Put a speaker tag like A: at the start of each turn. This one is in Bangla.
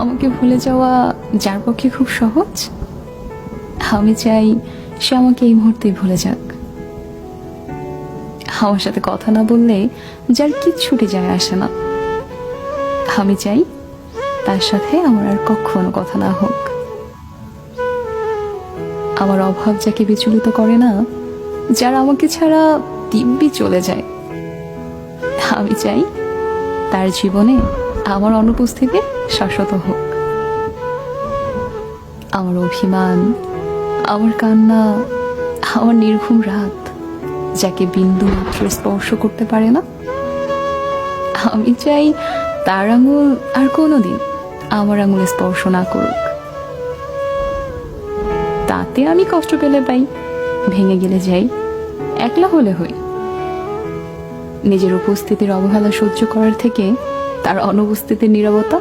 A: আমাকে ভুলে যাওয়া যার পক্ষে খুব সহজ, আমি চাই সে আমাকে এই মুহূর্তেই ভুলে যাক। আমার সাথে কথা না বললে যার কিচ্ছুটি যায় আসে না, আমি চাই তার সাথে আমার আর কখনো কথা না হোক। আমার অভাব যাকে বিচলিত করে না, যারা আমাকে ছাড়া দিব্যি চলে যায়, আমি চাই তার জীবনে আমার অনুপস্থিতি শাশ্বত হোক। আমার অভিমান, আমার কান্না, আমার নির্ঘুম রাত যাকে বিন্দু মাত্র স্পর্শ করতে পারে না, আমি চাই তার আঙুল আর কোনোদিন আমার আঙুলে স্পর্শ না করুক। তাতে আমি কষ্ট পেলে পাই, ভেঙে গেলে যাই, একলা হলে হই। নিজের উপস্থিতির অবহেলা সহ্য করার থেকে তার অনুপস্থিতির নীরবতা